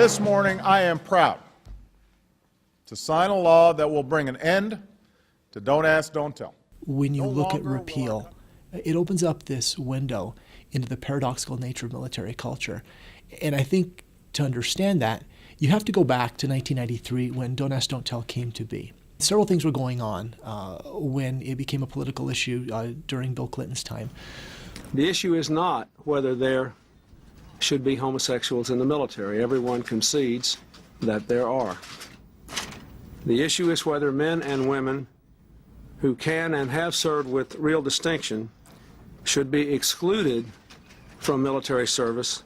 this morning, I am proud to sign a law that will bring an end to don't ask, don't tell. When you look at repeal, it opens up this window into the paradoxical nature of military culture. And I think to understand that, you have to go back to 1993 when Don't Ask, Don't Tell came to be. Several things were going on when it became a political issue during Bill Clinton's time. The issue is not whether there should be homosexuals in the military. Everyone concedes that there are. The issue is whether men and women who can and have served with real distinction should be excluded from military service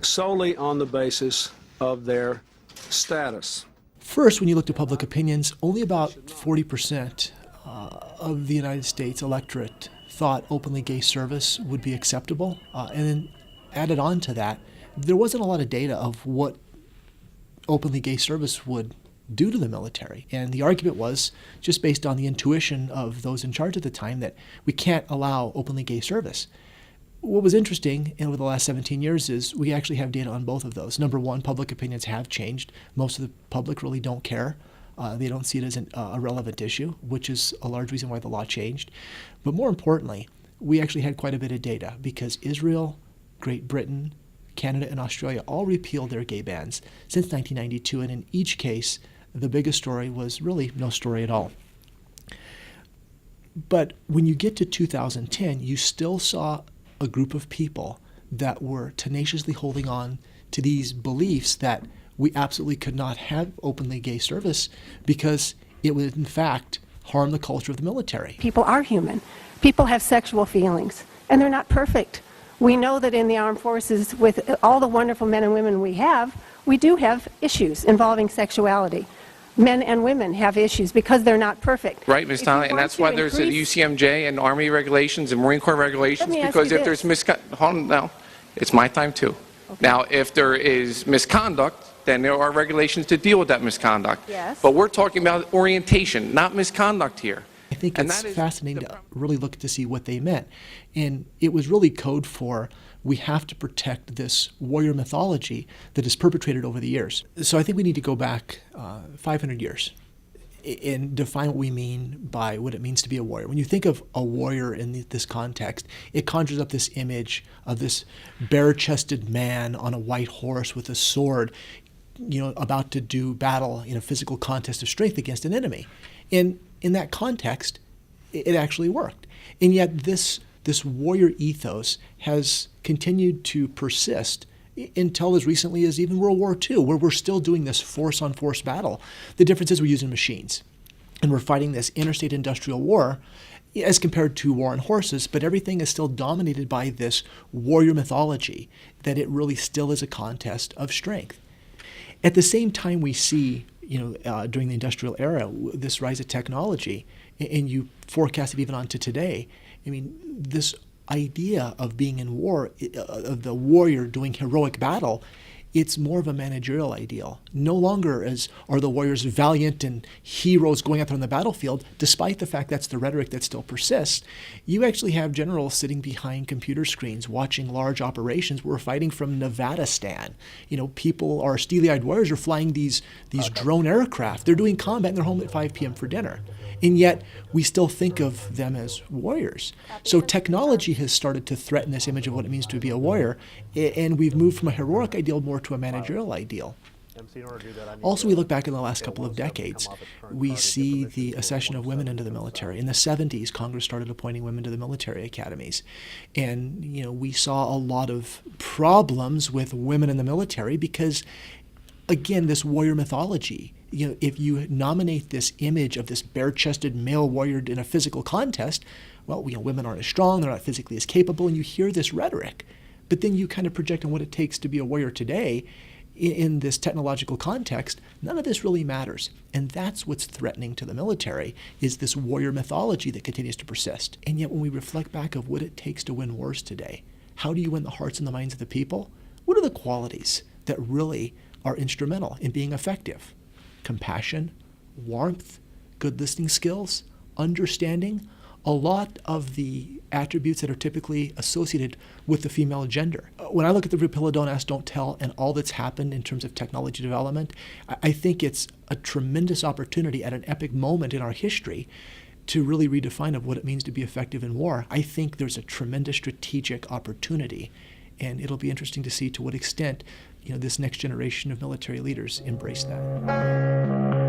solely on the basis of their status. First, when you looked at public opinions, only about 40% of the United States electorate thought openly gay service would be acceptable. And then added on to that, there wasn't a lot of data of what openly gay service would do to the military. And the argument was, just based on the intuition of those in charge at the time, that we can't allow openly gay service. What was interesting over the last 17 years is we actually have data on both of those. Number one, public opinions have changed. Most of the public really don't care. They don't see it as a relevant issue, which is a large reason why the law changed. But more importantly, we actually had quite a bit of data because Israel, Great Britain, Canada, and Australia all repealed their gay bans since 1992, and in each case, the biggest story was really no story at all. But when you get to 2010, you still saw a group of people that were tenaciously holding on to these beliefs that we absolutely could not have openly gay service because it would, in fact, harm the culture of the military. People are human. People have sexual feelings, and they're not perfect. We know that in the armed forces, with all the wonderful men and women we do have issues involving sexuality. Men and women have issues because they're not perfect. Right, Ms. Donnelly, and that's why there's a UCMJ and Army regulations and Marine Corps regulations, because if there's misconduct, hold on now, it's my time too. Okay. Now, if there is misconduct, then there are regulations to deal with that misconduct. Yes. But we're talking about orientation, not misconduct here. I think it's fascinating to really look to see what they meant. And it was really code for we have to protect this warrior mythology that is perpetrated over the years. So I think we need to go back 500 years and define what we mean by what it means to be a warrior. When you think of a warrior in this context, it conjures up this image of this bare-chested man on a white horse with a sword, about to do battle in a physical contest of strength against an enemy. And in that context, it actually worked. And yet this warrior ethos has continued to persist until as recently as even World War II, where we're still doing this force-on-force battle. The difference is we're using machines, and we're fighting this interstate industrial war as compared to war on horses, but everything is still dominated by this warrior mythology, that it really still is a contest of strength. At the same time, we see, during the industrial era, this rise of technology, and you forecast it even on to today. I mean, this idea of being in war, of the warrior doing heroic battle, it's more of a managerial ideal. No longer are the warriors valiant and heroes going out there on the battlefield, despite the fact that's the rhetoric that still persists. You actually have generals sitting behind computer screens watching large operations. We're fighting from Nevadistan. People, our steely-eyed warriors, are flying these drone aircraft. They're doing combat and they're home at 5 p.m. for dinner. And yet, we still think of them as warriors. So technology has started to threaten this image of what it means to be a warrior, and we've moved from a heroic ideal more to a managerial ideal. Also, we look back in the last couple of decades, we see the accession of women into the military. In the 70s, Congress started appointing women to the military academies. And, we saw a lot of problems with women in the military because, again, this warrior mythology. If you nominate this image of this bare-chested male warrior in a physical contest, well, women aren't as strong, they're not physically as capable, and you hear this rhetoric. But then you kind of project on what it takes to be a warrior today in this technological context. None of this really matters. And that's what's threatening to the military, is this warrior mythology that continues to persist. And yet when we reflect back of what it takes to win wars today, how do you win the hearts and the minds of the people? What are the qualities that really are instrumental in being effective? Compassion, warmth, good listening skills, understanding, a lot of the attributes that are typically associated with the female gender. when I look at the Repeal, Don't Ask, Don't Tell and all that's happened in terms of technology development, I think it's a tremendous opportunity at an epic moment in our history to really redefine of what it means to be effective in war. I think there's a tremendous strategic opportunity, and it'll be interesting to see to what extent this next generation of military leaders embrace that.